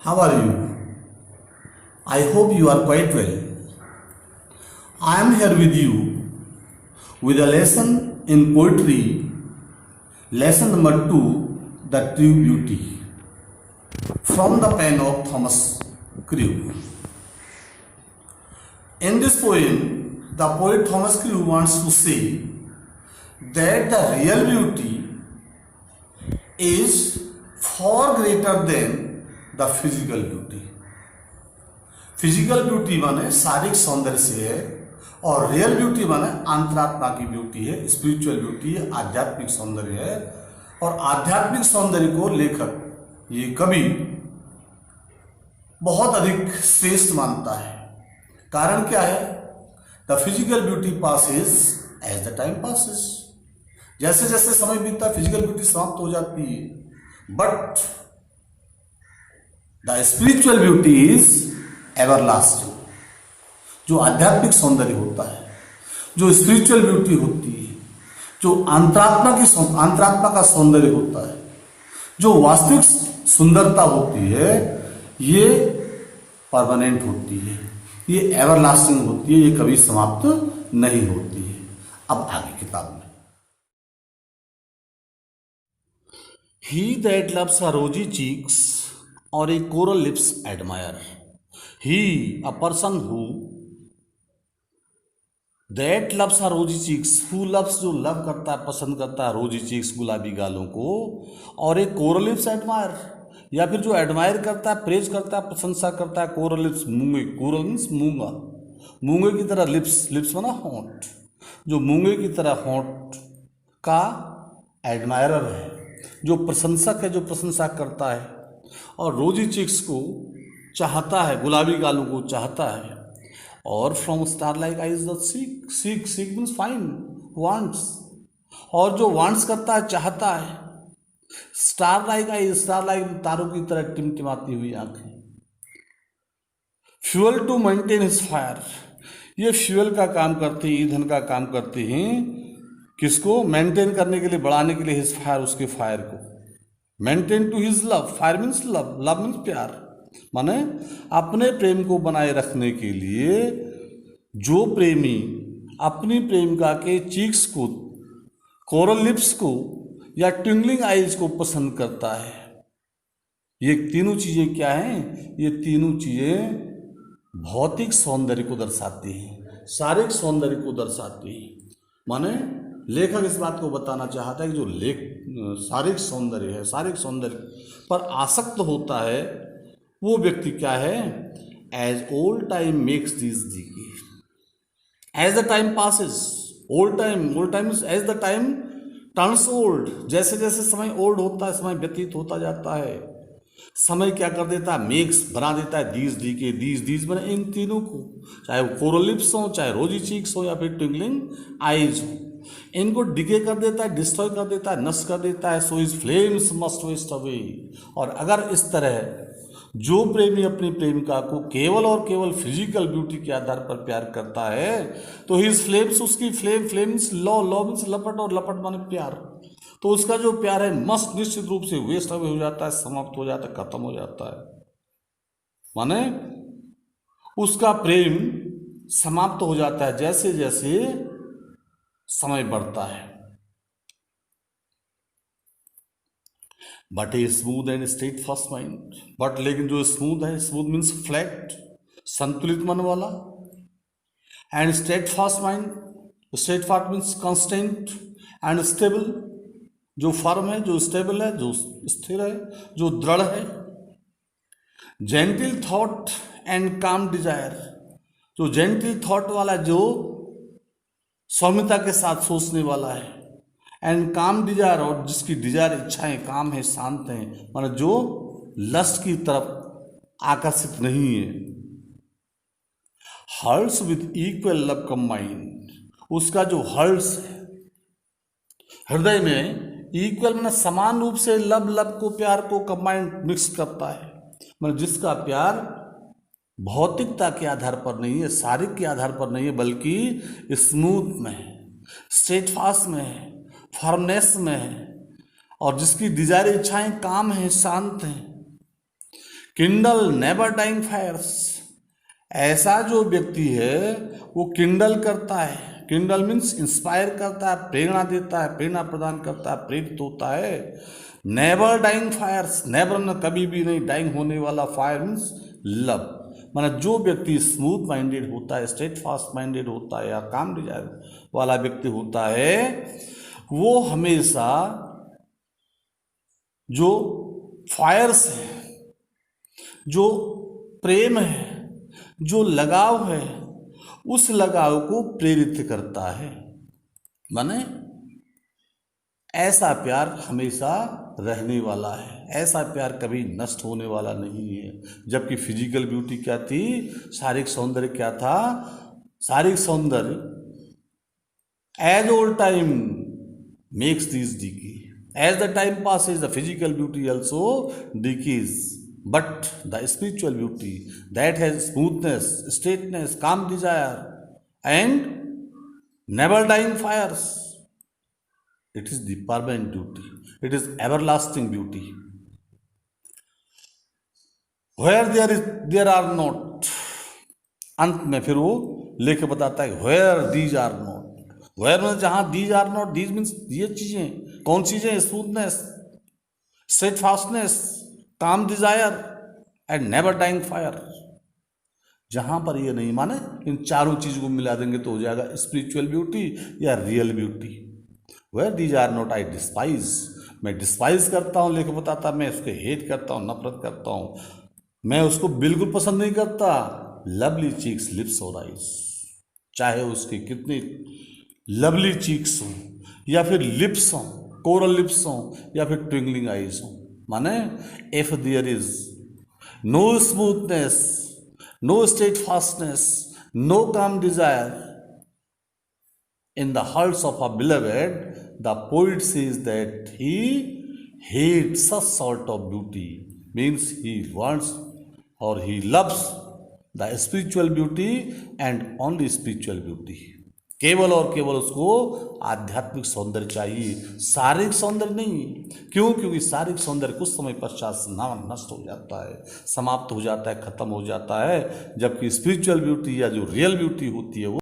How are you? I hope you are quite well. I am here with you with a lesson in poetry, lesson number 2, The True Beauty, from the pen of Thomas Crewe. In this poem, the poet Thomas Crewe wants to say that the real beauty is far greater than the physical beauty. Physical beauty माने शारीरिक सौंदर्य से है और real beauty माने अंतरात्मा की beauty है, स्पिरिचुअल ब्यूटी है, आध्यात्मिक सौंदर्य है। और आध्यात्मिक सौंदर्य को लेखक ये कवि बहुत अधिक श्रेष्ठ मानता है। कारण क्या है? The physical beauty passes as the time passes. जैसे जैसे समय बीतता है फिजिकल ब्यूटी समाप्त हो जाती है, but the spiritual beauty is everlasting. जो आध्यात्मिक सौंदर्य होता है, जो स्पिरिचुअल ब्यूटी होती है, जो अंतरात्मा का सौंदर्य होता है, जो वास्तविक सुंदरता होती है, ये परमानेंट होती है, ये एवरलास्टिंग होती है, ये कभी समाप्त नहीं होती है। अब आगे किताब में He that loves a rosy cheeks or a coral lips admire. He, a person who that loves a rosy cheeks, who loves, जो लव करता है, पसंद करता है rosy cheeks, गुलाबी गालों को, और एक coral lips admire, या फिर जो एडमायर करता है, प्रेज करता है, प्रशंसा करता है, coral lips, मूंगे, coral means मूंगा, मूंगे की तरह lips, lips माना होंठ, जो मूंगे की तरह होंठ का एडमायरर है, जो प्रशंसक है, जो प्रशंसा करता है, और रोजी चिक्स को चाहता है, गुलाबी गालों को चाहता है। और from star like eyes the seek means fine wants, और जो वांट्स करता है, चाहता है। Star like eyes, star like तारों की तरह टिमटिमाती हुई आंखें। Fuel to maintain his fire, ये फ्यूअल का काम करते हैं, ईंधन का काम करते हैं। किसको? मेंटेन करने के लिए, बढ़ाने के लिए, हिज फायर, उसके फायर को। Maintain to his love, fire means love, love means प्यार, माने अपने प्रेम को बनाए रखने के लिए जो प्रेमी अपनी प्रेमिका के चीक्स को, कोरल लिप्स को या ट्विंगलिंग आइज को पसंद करता है। ये तीनों चीजें क्या हैं? ये तीनों चीजें भौतिक सौंदर्य को दर्शाती हैं, शारीरिक सौंदर्य को दर्शाती हैं। माने लेखक इस बात को बताना चाहता है कि जो शारीरिक सौंदर्य है, शारीरिक सौंदर्य पर आसक्त होता है, वो व्यक्ति क्या है? As old time makes this decay, as the time passes, old time as the time turns old, जैसे जैसे समय ओल्ड होता है, समय व्यतीत होता जाता है, समय क्या कर देता है? मेक्स बना देता है दीज डीके, दीज बने इन तीनों को, चाहे वो कोरल लिप्स हो, चाहे रोजी चीक्स हो, या फिर ट्विंगलिंग आइज हो, इनको डिके कर देता है, डिस्ट्रॉय कर देता है, नष्ट कर देता है। So his flames must waste away. और अगर इस तरह जो प्रेमी अपनी प्रेमिका को केवल और केवल फिजिकल ब्यूटी के आधार पर प्यार करता है, तो हिज फ्लेम्स, उसकी फ्लेम्स लॉ मीन्स लपट, और लपट माने प्यार, तो उसका जो प्यार है मस्त निश्चित रूप से वेस्ट अवे हो जाता है, समाप्त हो जाता है, खत्म हो जाता है। माने उसका प्रेम समाप्त हो जाता है जैसे जैसे समय बढ़ता है। But a smooth and straight fast mind, but लेकिन जो स्मूथ है, स्मूथ मीन्स फ्लैट, संतुलित मन वाला, and straight fast mind, straight fast means constant and stable, जो फर्म है, जो स्टेबल है, जो स्थिर है, जो दृढ़ है। जेंटिल थॉट एंड काम डिजायर, जो जेंटिल थॉट वाला, जो सौम्यता के साथ सोचने वाला है, एंड काम डिजायर, और जिसकी डिजायर इच्छाएं काम है, शांत हैं, मतलब जो लस्ट की तरफ आकर्षित नहीं है। Hearts with equal love combined, उसका जो हर्ट्स है, हृदय में, इक्वल मतलब समान रूप से लव को, प्यार को कंबाइंड, मिक्स करता है, मतलब जिसका प्यार भौतिकता के आधार पर नहीं है, शारीरिक के आधार पर नहीं है, बल्कि स्मूथ में है, स्ट्रेटफास्ट में है, फर्मनेस में है, और जिसकी डिजायर इच्छाएं काम है, शांत हैं। किंडल नेवर डाइंग फायर्स, ऐसा जो व्यक्ति है वो किंडल करता है, किंडल मीन्स इंस्पायर करता है, प्रेरणा देता है, प्रेरणा प्रदान करता है, प्रेरित होता है। नेवर डाइंग फायर्स, नेवर न कभी भी नहीं, डाइंग होने वाला, फायर मीन्स लव, माना जो व्यक्ति स्मूथ माइंडेड होता है, स्टेट फास्ट माइंडेड होता है या काम डिजायर वाला व्यक्ति होता है, वो हमेशा जो फायर्स है, जो प्रेम है, जो लगाव है, उस लगाव को प्रेरित करता है। माने ऐसा प्यार हमेशा रहने वाला है, ऐसा प्यार कभी नष्ट होने वाला नहीं है। जबकि फिजिकल ब्यूटी क्या थी, शारीरिक सौंदर्य क्या था, शारीरिक सौंदर्य as old time makes this decay, as the time passes the physical beauty also decays, but the spiritual beauty that has smoothness, straightness, calm desire and never dying fires, it is the permanent beauty, it is everlasting beauty. Where there are not, अंत में फिर वो लेके बताता है where these are not, where में जहां these are not, these means ये चीजें, कौन चीजें, smoothness, steadfastness, calm desire and never dying fire, जहां पर ये नहीं, माने इन चारों चीजों को मिला देंगे तो हो जाएगा स्पिरिचुअल ब्यूटी या real beauty. Where these are not I despise, मैं डिस्पाइज करता हूँ, लेके बताता मैं उसके हेट करता हूँ, नफरत करता हूँ, मैं उसको बिल्कुल पसंद नहीं करता। लवली चीक्स, लिप्स और आइज, चाहे उसके कितने लवली चीक्स हों या फिर लिप्स हों, कोरल लिप्स हों या फिर ट्विंगलिंग आइज हों, माने if there is no smoothness, no steadfastness, no calm desire in the hearts of our beloved, the poet says that he hates such sort of beauty, means he wants or he loves the spiritual beauty and only spiritual beauty, केवल और केवल उसको आध्यात्मिक सौंदर्य चाहिए, शारीरिक सौंदर्य नहीं। क्यों? क्योंकि शारीरिक सौंदर्य कुछ समय पश्चात नष्ट हो जाता है, समाप्त हो जाता है, खत्म हो जाता है, जबकि स्पिरिचुअल ब्यूटी या जो रियल ब्यूटी होती है वो